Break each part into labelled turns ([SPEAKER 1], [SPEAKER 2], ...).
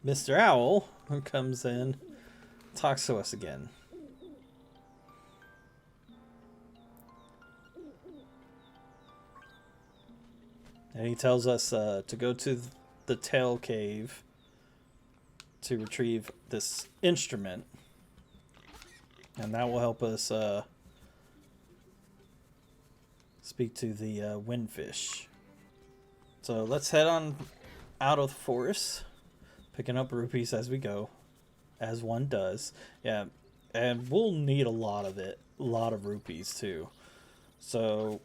[SPEAKER 1] Mr. Owl who comes in, talks to us again. And he tells us to go to the tail cave to retrieve this instrument. And that will help us speak to the windfish. So let's head on out of the forest, picking up rupees as we go, as one does. Yeah, and we'll need a lot of it, a lot of rupees too. So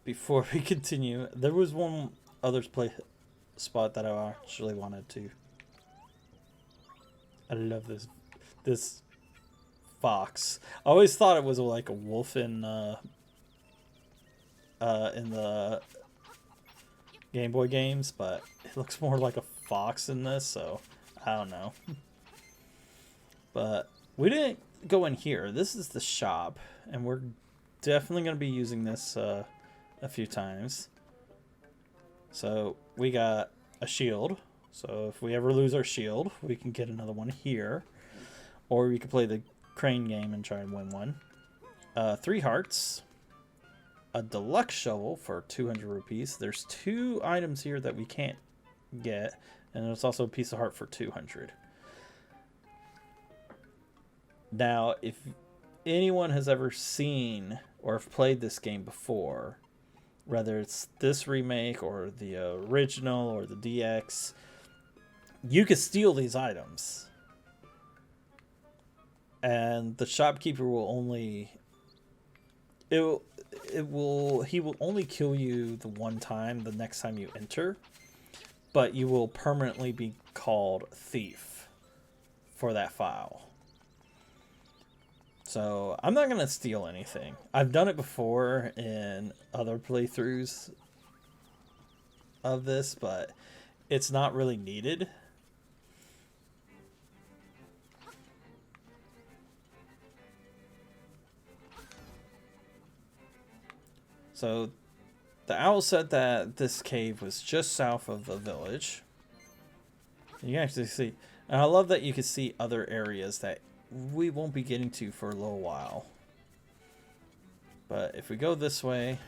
[SPEAKER 1] before we continue, there was one other spot that I actually wanted to. I love this fox. I always thought it was like a wolf in the Game Boy games, but it looks more like a fox in this, so I don't know. But we didn't go in here. This is the shop, and we're definitely going to be using this a few times. So we got a shield. So if we ever lose our shield, we can get another one here. Or we could play the crane game and try and win one. 3 hearts. A deluxe shovel for 200 rupees. There's 2 items here that we can't get. And there's also a piece of heart for 200. Now, if anyone has ever seen or have played this game before, whether it's this remake or the original or the DX, you can steal these items. And the shopkeeper will only... he will only kill you the one time the next time you enter, but you will permanently be called thief for that file. So I'm not gonna steal anything. I've done it before in other playthroughs of this, but it's not really needed. So the owl said that this cave was just south of the village. You can actually see, and I love that you can see other areas that we won't be getting to for a little while. But if we go this way,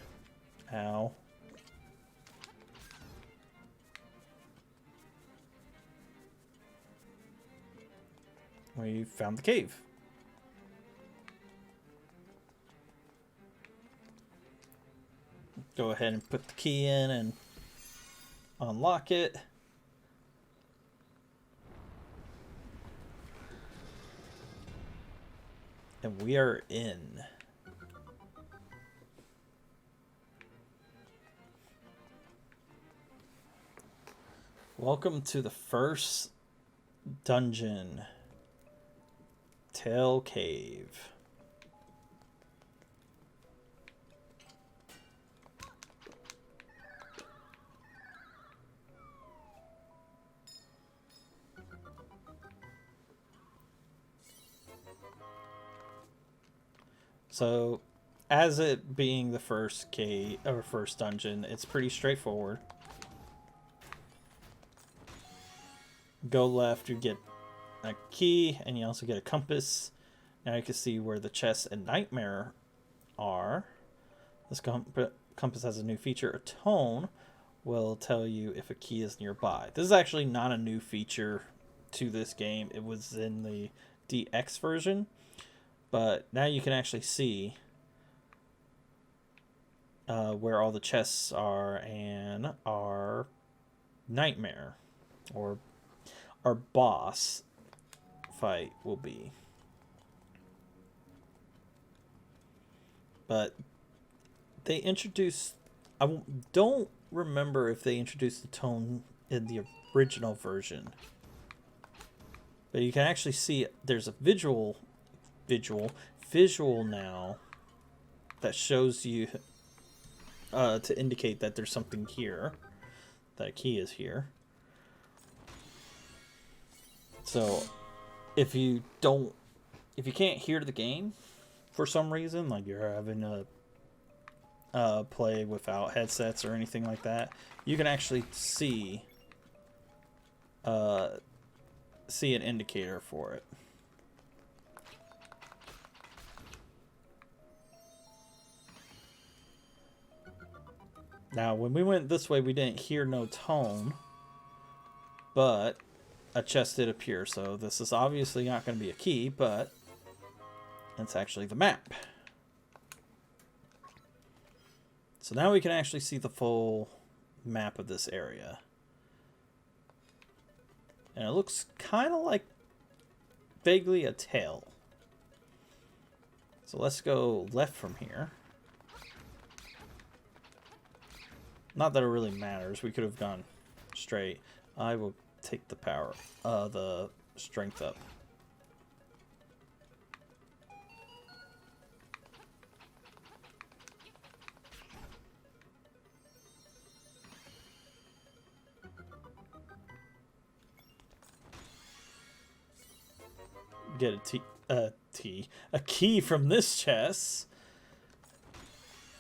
[SPEAKER 1] ow. We found the cave. Go ahead and put the key in and unlock it. And we are in. Welcome to the first dungeon, Tail Cave. So, as it being the first cave or first dungeon, it's pretty straightforward. Go left, you get a key, and you also get a compass. Now you can see where the chest and nightmare are. This compass has a new feature. A tone will tell you if a key is nearby. This is actually not a new feature to this game. It was in the DX version. But now you can actually see where all the chests are and our nightmare or our boss fight will be. But they introduced... I don't remember if they introduced the tone in the original version. But you can actually see there's a visual now that shows you to indicate that there's something here, that a key is here. So if you can't hear the game for some reason, like you're having a play without headsets or anything like that, you can actually see see an indicator for it. Now, when we went this way, we didn't hear no tone, but a chest did appear, so this is obviously not going to be a key, but it's actually the map. So now we can actually see the full map of this area. And it looks kind of like vaguely a tail. So let's go left from here. Not that it really matters. We could have gone straight. I will take the power, the strength up. Get a key from this chest.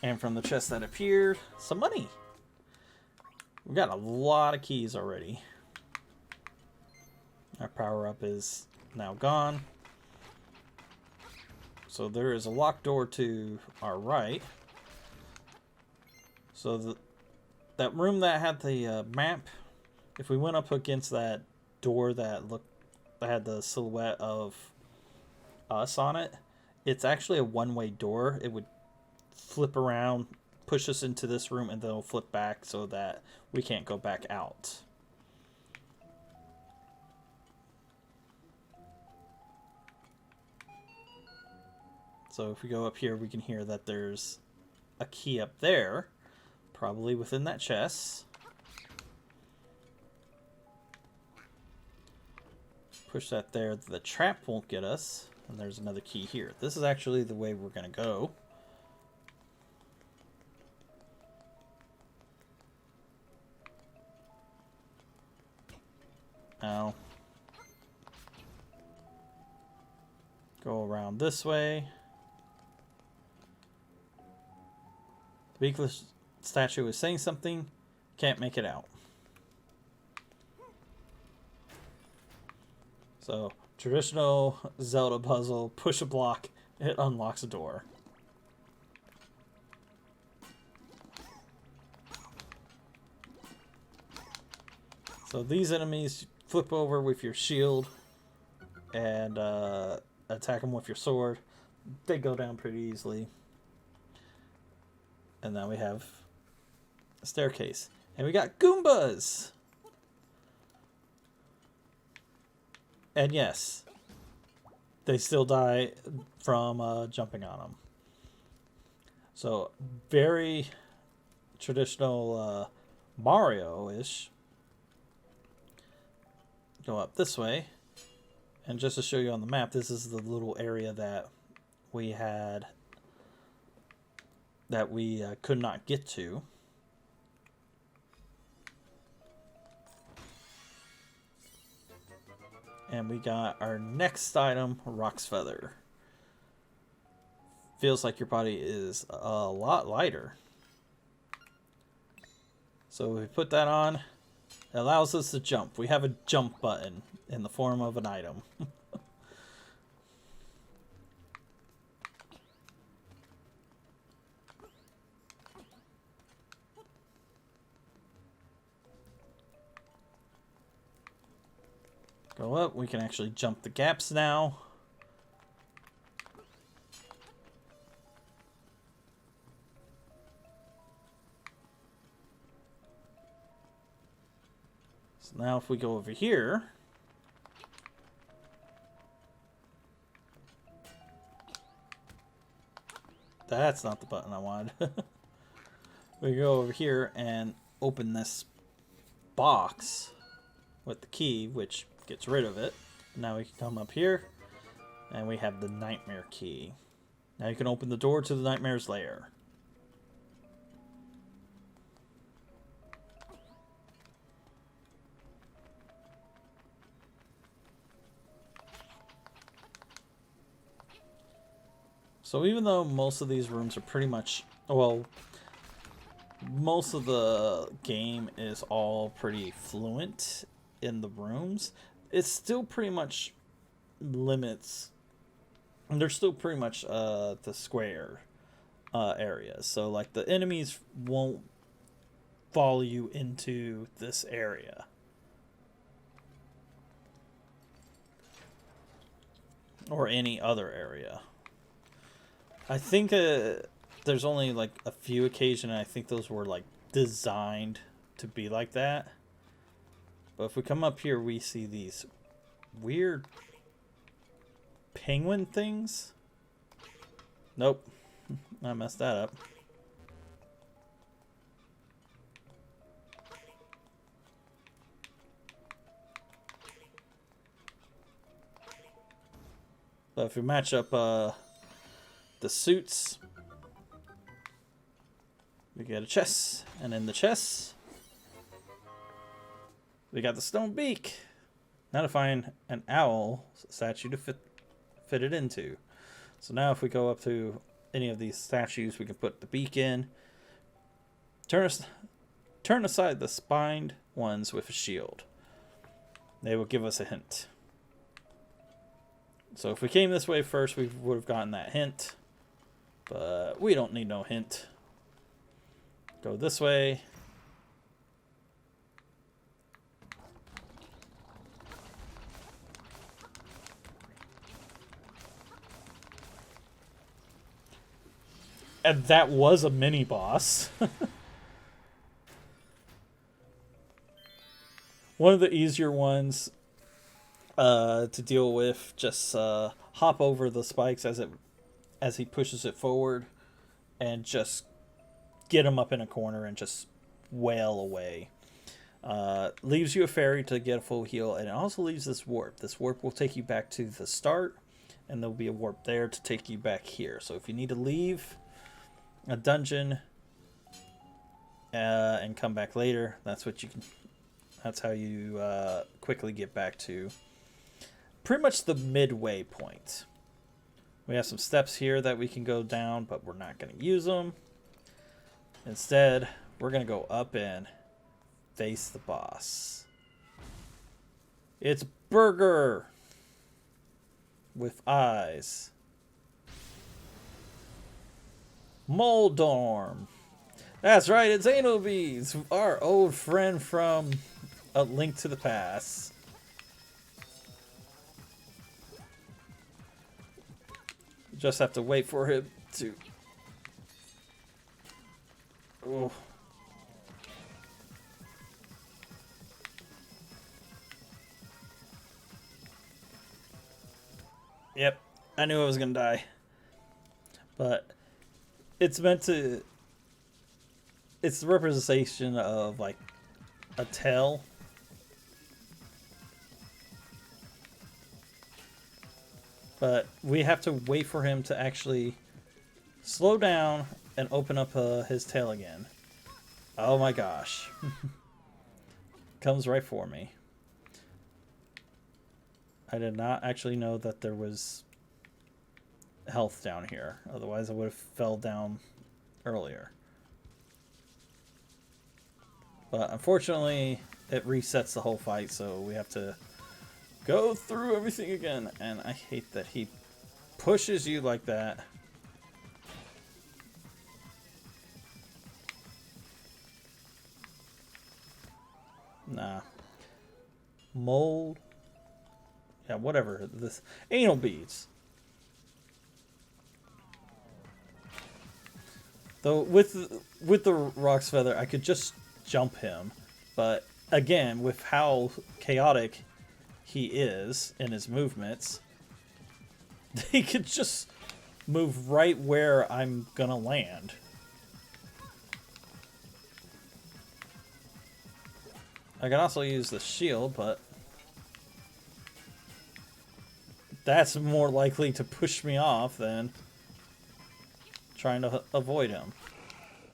[SPEAKER 1] And from the chest that appeared, some money. We've got a lot of keys already. Our power-up is now gone. So there is a locked door to our right. So that room that had the map, if we went up against that door that had the silhouette of us on it, it's actually a one-way door. It would flip around, push us into this room, and then it'll flip back so that we can't go back out. So if we go up here, we can hear that there's a key up there, probably within that chest. Push that there, the trap won't get us, and there's another key here. This is actually the way we're going to go. Now, go around this way. The beakless statue is saying something. Can't make it out. So, traditional Zelda puzzle. Push a block. It unlocks a door. So these enemies flip over with your shield and attack them with your sword. They go down pretty easily. And now we have a staircase. And we got Goombas! And yes, they still die from jumping on them. So, very traditional Mario-ish. Go up this way. And just to show you on the map, this is the little area that we had that we could not get to. And we got our next item, Rock's Feather. Feels like your body is a lot lighter. So we put that on. It allows us to jump. We have a jump button in the form of an item. Go up. We can actually jump the gaps now. So now if we go over here, that's not the button I wanted. We go over here and open this box with the key, which gets rid of it. Now we can come up here and we have the nightmare key. Now you can open the door to the nightmare's lair. So even though most of these rooms are pretty much, well, most of the game is all pretty fluent, in the rooms, it still pretty much limits. And they're still pretty much the square areas. So like the enemies won't follow you into this area. Or any other area. I think there's only like a few occasions, I think those were like designed to be like that. But if we come up here, we see these weird penguin things. Nope. I messed that up. But if we match up the suits, we get a chest, and in the chest we got the stone beak. Now to find an owl statue to fit it into. So now if we go up to any of these statues, we can put the beak in. Turn aside the spined ones with a shield. They will give us a hint. So if we came this way first, we would have gotten that hint. But we don't need no hint. Go this way. And that was a mini boss. One of the easier ones to deal with. Just hop over the spikes as he pushes it forward, and just get him up in a corner and just wail away. Leaves you a fairy to get a full heal, and it also leaves this warp. This warp will take you back to the start, and there'll be a warp there to take you back here. So if you need to leave a dungeon and come back later, that's what you can. That's how you quickly get back to pretty much the midway point. We have some steps here that we can go down, but we're not going to use them. Instead, we're going to go up and face the boss. It's Burger with eyes. Moldorm. That's right, it's Anal Bees, our old friend from A Link to the Past. Just have to wait for him to... Oh. Yep, I knew I was gonna die. But it's meant to... It's the representation of, like, a tail. But we have to wait for him to actually slow down and open up his tail again. Oh my gosh. Comes right for me. I did not actually know that there was health down here. Otherwise I would have fell down earlier. But unfortunately, it resets the whole fight, so we have to go through everything again. And I hate that he pushes you like that. Nah. Mold. Yeah, whatever. This anal beads. Though with the Rock's Feather, I could just jump him. But again, with how chaotic he is in his movements, he could just move right where I'm gonna land. I can also use the shield, but that's more likely to push me off than trying to avoid him.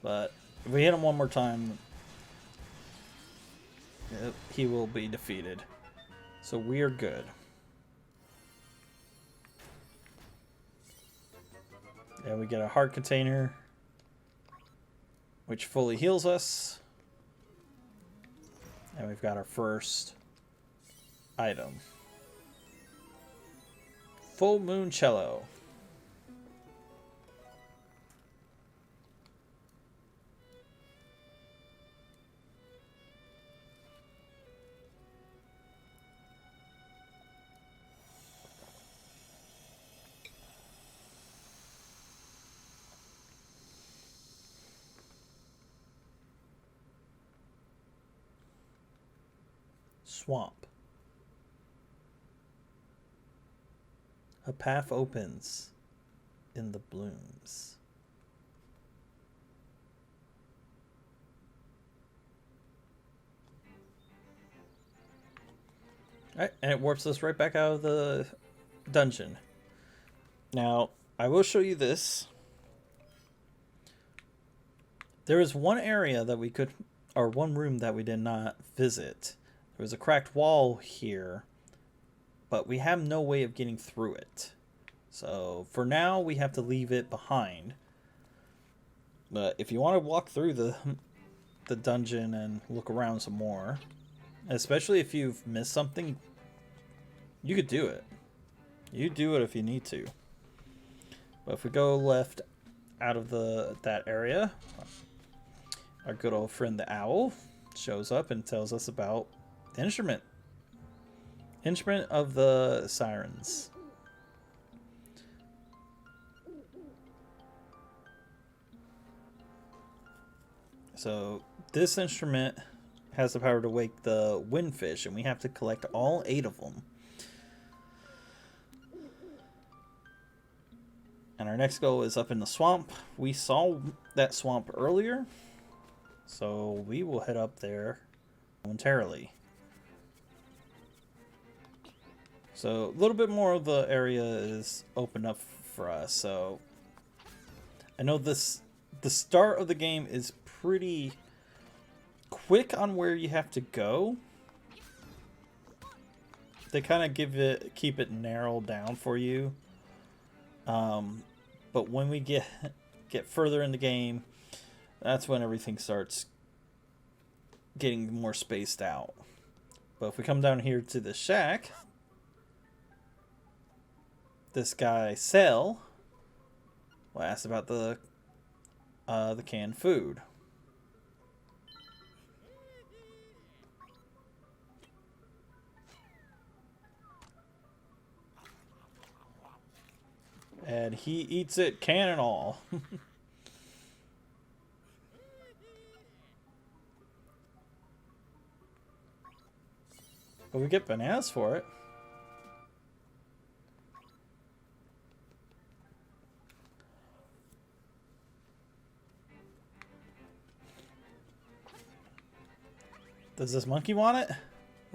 [SPEAKER 1] But if we hit him one more time, he will be defeated. So we're good. And we get a heart container, which fully heals us. And we've got our first item. Full Moon Cello. Swamp. A path opens in the blooms. Alright, and it warps us right back out of the dungeon. Now, I will show you this. There is one area that we could, or one room that we did not visit. There was a cracked wall here, but we have no way of getting through it. So for now, we have to leave it behind. But if you want to walk through the dungeon and look around some more, especially if you've missed something, you could do it. You do it if you need to. But if we go left out of that area, our good old friend the owl shows up and tells us about the instrument. Instrument of the sirens. So this instrument has the power to wake the windfish, and we have to collect all 8 of them. And our next goal is up in the swamp. We saw that swamp earlier, so we will head up there momentarily. So a little bit more of the area is open up for us. So I know the start of the game is pretty quick on where you have to go. They kind of keep it narrowed down for you. But when we get further in the game, that's when everything starts getting more spaced out. But if we come down here to the shack, this guy Sel will ask about the canned food. And he eats it can and all. But we get bananas for it. Does this monkey want it?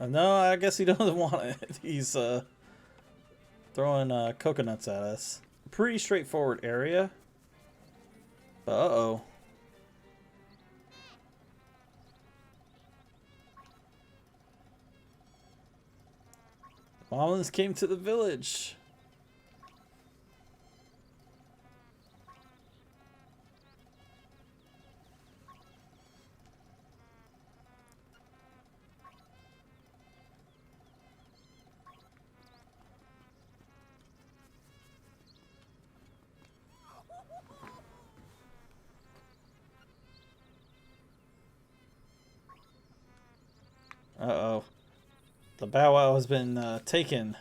[SPEAKER 1] No, I guess he doesn't want it. He's throwing coconuts at us. Pretty straightforward area. But uh-oh. Moblins came to the village. Uh-oh. The BowWow has been taken.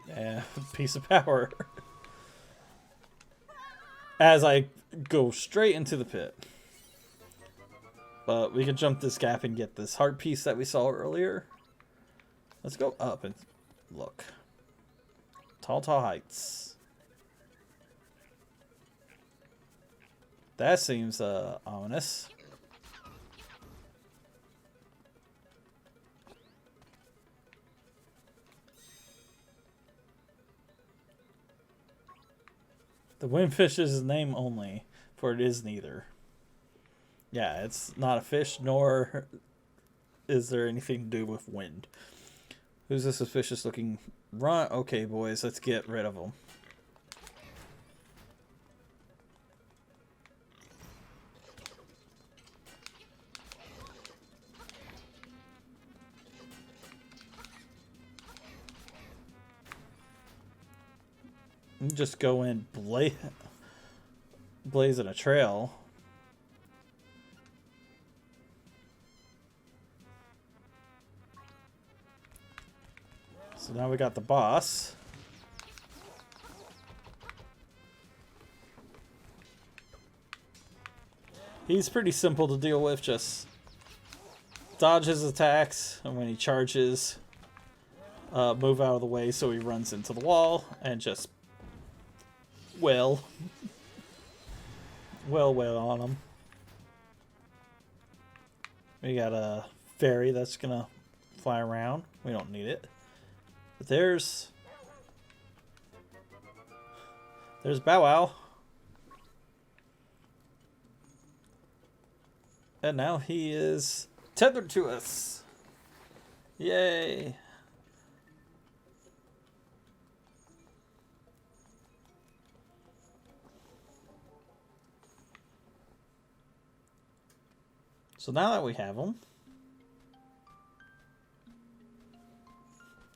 [SPEAKER 1] Yeah, piece of power. As I go straight into the pit. But we can jump this gap and get this heart piece that we saw earlier. Let's go up and look. Tall, tall heights. That seems ominous. The windfish is his name only, for it is neither. Yeah, it's not a fish, nor is there anything to do with wind. Who's this suspicious looking runt? Okay, boys, let's get rid of him. Just go in blazing a trail. So now we got the boss. He's pretty simple to deal with, just dodge his attacks, and when he charges, move out of the way so he runs into the wall, and just wail on him. We got a fairy that's gonna fly around. We don't need it. But there's BowWow. And now he is tethered to us. Yay. So now that we have him,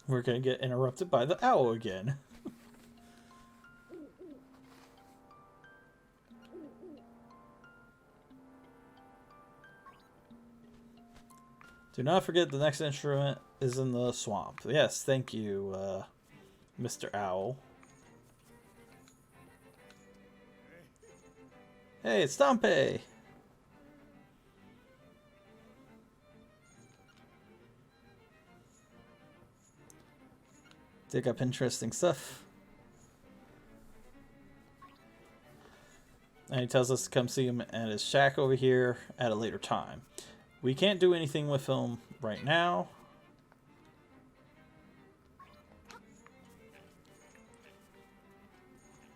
[SPEAKER 1] we're going to get interrupted by the owl again. Do not forget the next instrument is in the swamp. Yes, thank you, Mr. Owl. Hey, it's Stompe! Dig up interesting stuff. And he tells us to come see him at his shack over here at a later time. We can't do anything with him right now.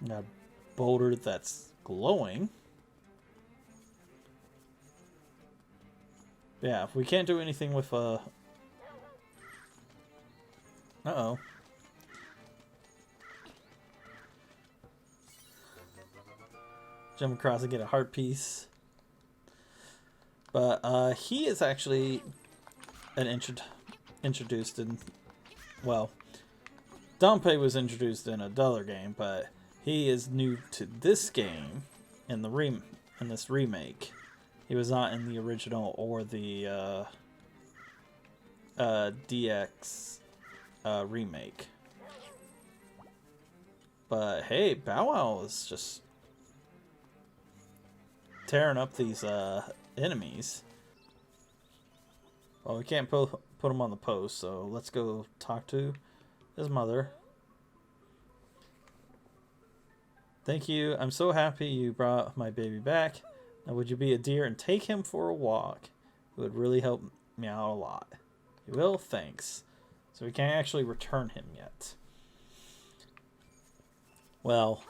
[SPEAKER 1] Got a boulder that's glowing. Yeah, we can't do anything with uh-oh. Jump across and get a heart piece. But he is actually an introduced in, well, Dompe was introduced in another game, but he is new to this game in this remake. He was not in the original or the DX remake. But hey, BowWow is just tearing up these enemies. Well, we can't put him on the post, so let's go talk to his mother. Thank you. I'm so happy you brought my baby back. Now, would you be a dear and take him for a walk? It would really help me out a lot. You will? Thanks. So we can't actually return him yet. Well,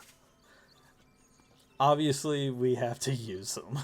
[SPEAKER 1] obviously we have to use him.